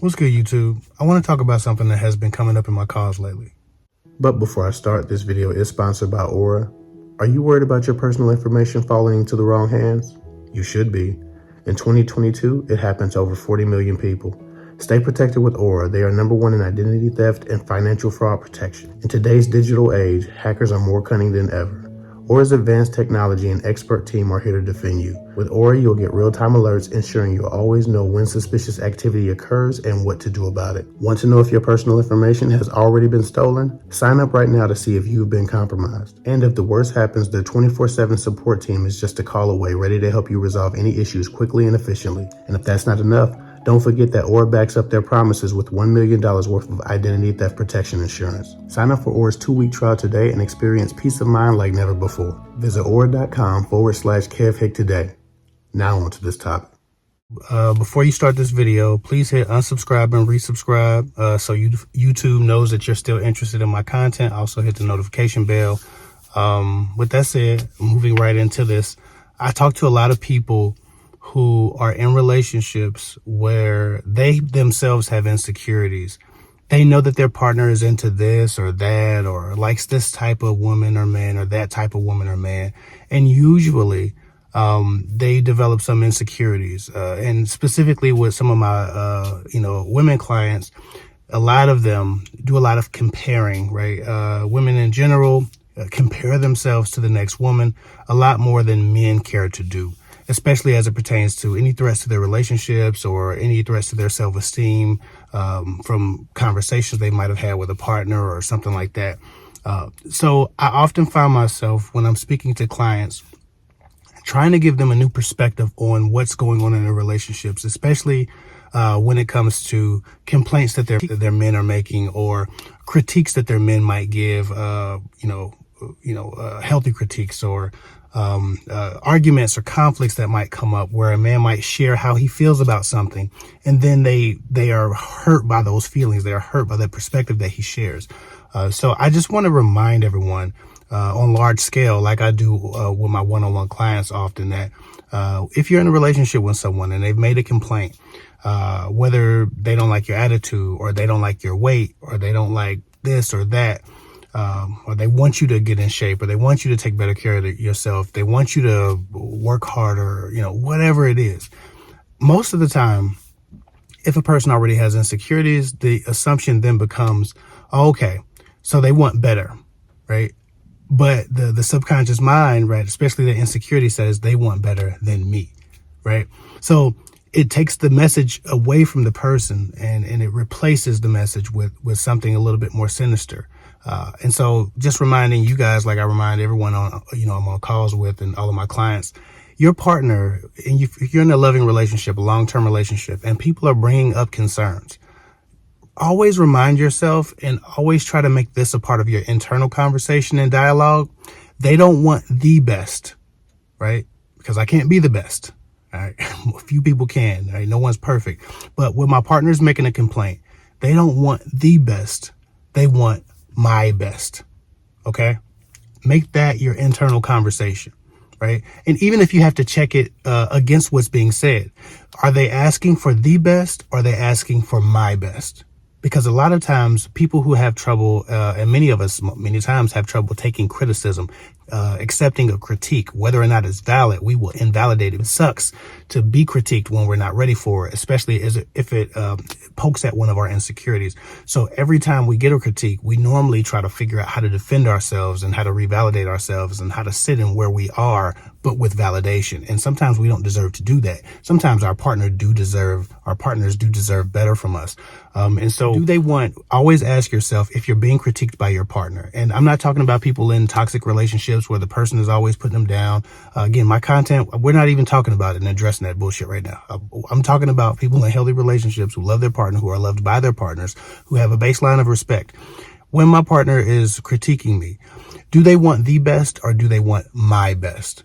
What's good, YouTube? I want to talk about something that has been coming up in my calls lately. But before I start, this video is sponsored by Aura. Are you worried about your personal information falling into the wrong hands? You should be. In 2022, it happened to over 40 million people. Stay protected with Aura. They are #1 in identity theft and financial fraud protection. In today's digital age, hackers are more cunning than ever. Aura's advanced technology and expert team are here to defend you. With Aura, you'll get real-time alerts ensuring you'll always know when suspicious activity occurs and what to do about it. Want to know if your personal information has already been stolen? Sign up right now to see if you've been compromised. And if the worst happens, their 24/7 support team is just a call away, ready to help you resolve any issues quickly and efficiently. And if that's not enough, don't forget that Aura backs up their promises with $1 million worth of identity theft protection insurance. Sign up for Aura's 2-week trial today and experience peace of mind like never before. Visit aura.com/KevHick today. Now on to this topic. Before you start this video, please hit unsubscribe and resubscribe so YouTube knows that you're still interested in my content. Also hit the notification bell. With that said, moving right into this, I talk to a lot of people who are in relationships where they themselves have insecurities. They know that their partner is into this or that, or likes this type of woman or man, or that type of woman or man. And usually, they develop some insecurities. And specifically with some of my, women clients, a lot of them do a lot of comparing, right? Women in general compare themselves to the next woman a lot more than men care to do, especially as it pertains to any threats to their relationships or any threats to their self-esteem from conversations they might have had with a partner or something like that. So I often find myself, when I'm speaking to clients, trying to give them a new perspective on what's going on in their relationships, especially when it comes to complaints that their men are making or critiques that their men might give, healthy critiques or arguments or conflicts that might come up where a man might share how he feels about something, and then they are hurt by those feelings. They are hurt by the perspective that he shares. So I just want to remind everyone on large scale, like I do with my one-on-one clients often, that if you're in a relationship with someone and they've made a complaint, whether they don't like your attitude or they don't like your weight or they don't like this or that, or they want you to get in shape, or they want you to take better care of yourself, they want you to work harder, whatever it is. Most of the time, if a person already has insecurities, the assumption then becomes, okay, so they want better, right? But the subconscious mind, right, especially the insecurity, says they want better than me, right? So it takes the message away from the person and it replaces the message with something a little bit more sinister. And so just reminding you guys, like I remind everyone I'm on calls with and all of my clients, your partner, and if you're in a loving relationship, a long-term relationship, and people are bringing up concerns, always remind yourself and always try to make this a part of your internal conversation and dialogue. They don't want the best, right? Because I can't be the best. All right. A few people can, right? No one's perfect. But when my partner's making a complaint, they don't want the best. They want my best. Okay. Make that your internal conversation, right? And even if you have to check it against what's being said, are they asking for the best? Or are they asking for my best? Because a lot of times people who have trouble, and many of us many times have trouble taking criticism, accepting a critique, whether or not it's valid, we will invalidate it. It sucks to be critiqued when we're not ready for it, especially if it pokes at one of our insecurities. So every time we get a critique, we normally try to figure out how to defend ourselves and how to revalidate ourselves and how to sit in where we are, but with validation. And sometimes we don't deserve to do that. Sometimes our partners do deserve better from us. And so always ask yourself if you're being critiqued by your partner. And I'm not talking about people in toxic relationships where the person is always putting them down. Again, my content, we're not even talking about it and addressing that bullshit right now. I'm talking about people in healthy relationships who love their partner, who are loved by their partners, who have a baseline of respect. When my partner is critiquing me, do they want the best or do they want my best?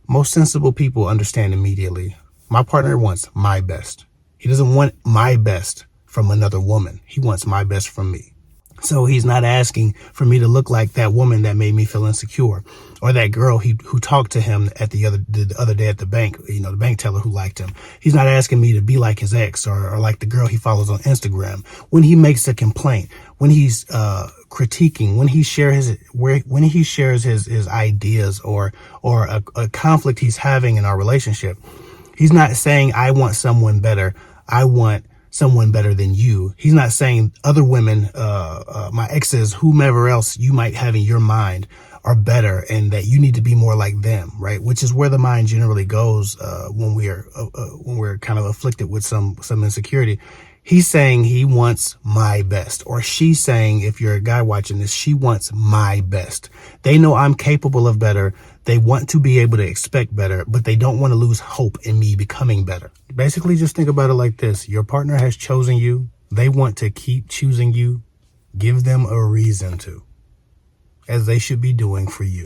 Most sensible people understand immediately. My partner wants my best. He doesn't want my best from another woman. He wants my best from me. So he's not asking for me to look like that woman that made me feel insecure, or that girl who talked to him at the other day at the bank, the bank teller who liked him. He's not asking me to be like his ex or like the girl he follows on Instagram. When he makes a complaint, when he's critiquing, when he shares his ideas or a conflict he's having in our relationship, he's not saying, I want someone better. I want someone better than you. He's not saying other women, my exes, whomever else you might have in your mind are better and that you need to be more like them, right? Which is where the mind generally goes when we're kind of afflicted with some insecurity. He's saying he wants my best, or she's saying, if you're a guy watching this, she wants my best. They know I'm capable of better. They want to be able to expect better, but they don't want to lose hope in me becoming better. Basically, just think about it like this. Your partner has chosen you. They want to keep choosing you. Give them a reason to, as they should be doing for you.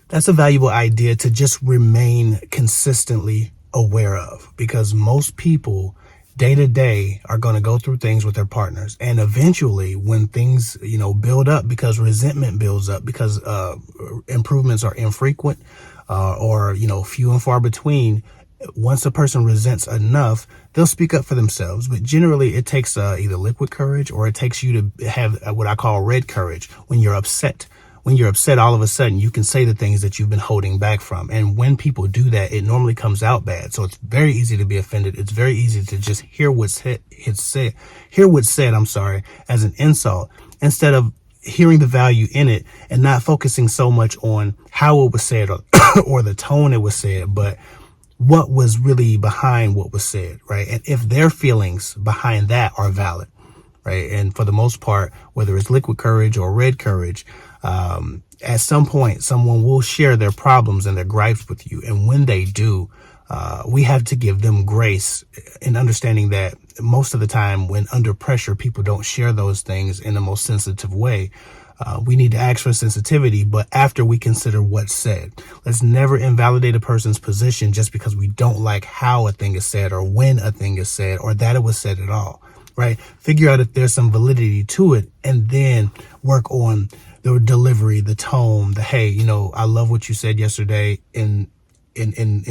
That's a valuable idea to just remain consistently aware of, because most people day to day are going to go through things with their partners. And eventually when things, build up, because resentment builds up, because improvements are infrequent or few and far between, once a person resents enough, they'll speak up for themselves. But generally it takes either liquid courage, or it takes you to have what I call red courage. When you're upset, all of a sudden you can say the things that you've been holding back from. And when people do that, it normally comes out bad. So it's very easy to be offended. It's very easy to just hear what's said, as an insult, instead of hearing the value in it and not focusing so much on how it was said or the tone it was said, but what was really behind what was said, right? And if their feelings behind that are valid, right? And for the most part, whether it's liquid courage or red courage, at some point, someone will share their problems and their gripes with you. And when they do, we have to give them grace in understanding that most of the time when under pressure, people don't share those things in the most sensitive way. We need to ask for sensitivity, but after we consider what's said. Let's never invalidate a person's position just because we don't like how a thing is said, or when a thing is said, or that it was said at all, right? Figure out if there's some validity to it, and then work on the delivery, the tone, hey, I love what you said yesterday in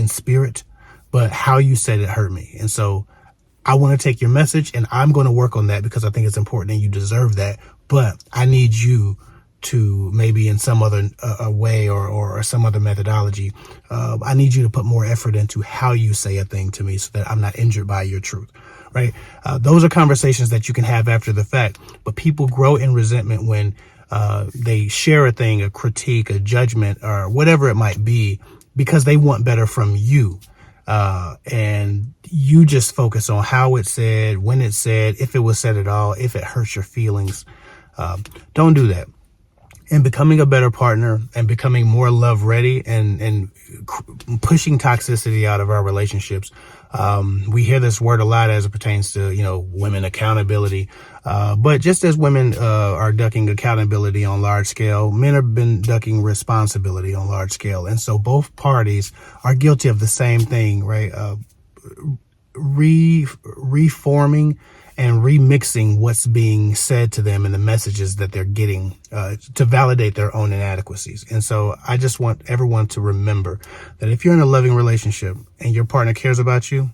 spirit, but how you said it hurt me. And so I want to take your message and I'm going to work on that because I think it's important and you deserve that. But I need you to maybe in some other way or some other methodology. I need you to put more effort into how you say a thing to me so that I'm not injured by your truth. Right. Those are conversations that you can have after the fact. But people grow in resentment when they share a thing, a critique, a judgment, or whatever it might be, because they want better from you. And you just focus on how it's said, when it's said, if it was said at all, if it hurts your feelings. Don't do that. And becoming a better partner and becoming more love ready and pushing toxicity out of our relationships. We hear this word a lot as it pertains to, women accountability. But just as women are ducking accountability on large scale, men have been ducking responsibility on large scale. And so both parties are guilty of the same thing, right? Reforming and remixing what's being said to them and the messages that they're getting to validate their own inadequacies. And so I just want everyone to remember that if you're in a loving relationship and your partner cares about you,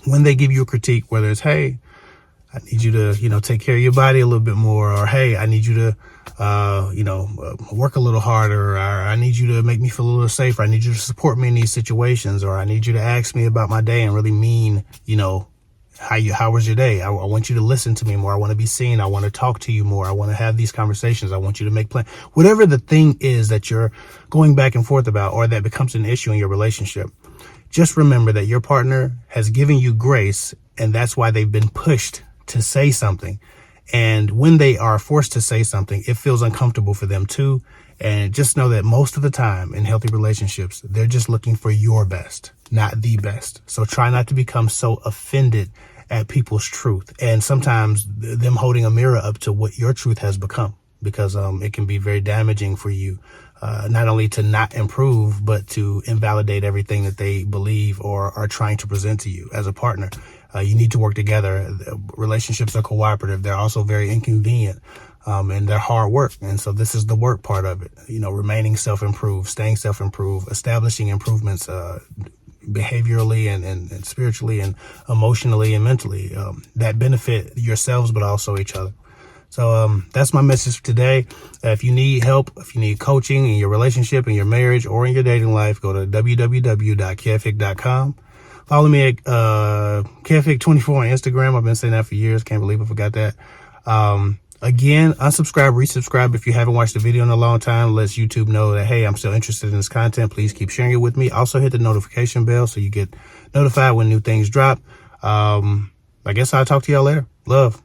when they give you a critique, whether it's, hey, I need you to, take care of your body a little bit more, or, hey, I need you to, work a little harder, or I need you to make me feel a little safer. I need you to support me in these situations, or I need you to ask me about my day and really mean, how was your day? I want you to listen to me more. I want to be seen. I want to talk to you more. I want to have these conversations. I want you to make plans. Whatever the thing is that you're going back and forth about, or that becomes an issue in your relationship, just remember that your partner has given you grace, and that's why they've been pushed to say something. And when they are forced to say something, it feels uncomfortable for them too. And just know that most of the time in healthy relationships, they're just looking for your best, not the best. So try not to become so offended at people's truth. And sometimes them holding a mirror up to what your truth has become, because it can be very damaging for you, not only to not improve, but to invalidate everything that they believe or are trying to present to you as a partner. You need to work together. Relationships are cooperative. They're also very inconvenient. and their hard work. And so this is the work part of it, remaining self-improved, staying self-improved, establishing improvements, behaviorally and spiritually and emotionally and mentally, that benefit yourselves, but also each other. So that's my message for today. If you need help, if you need coaching in your relationship, in your marriage, or in your dating life, go to www.kefik.com. Follow me at Kefik24 on Instagram. I've been saying that for years. Can't believe I forgot that. Again, unsubscribe, resubscribe if you haven't watched the video in a long time. Lets YouTube know that, hey, I'm still interested in this content. Please keep sharing it with me. Also hit the notification bell so you get notified when new things drop. I guess I'll talk to y'all later. Love.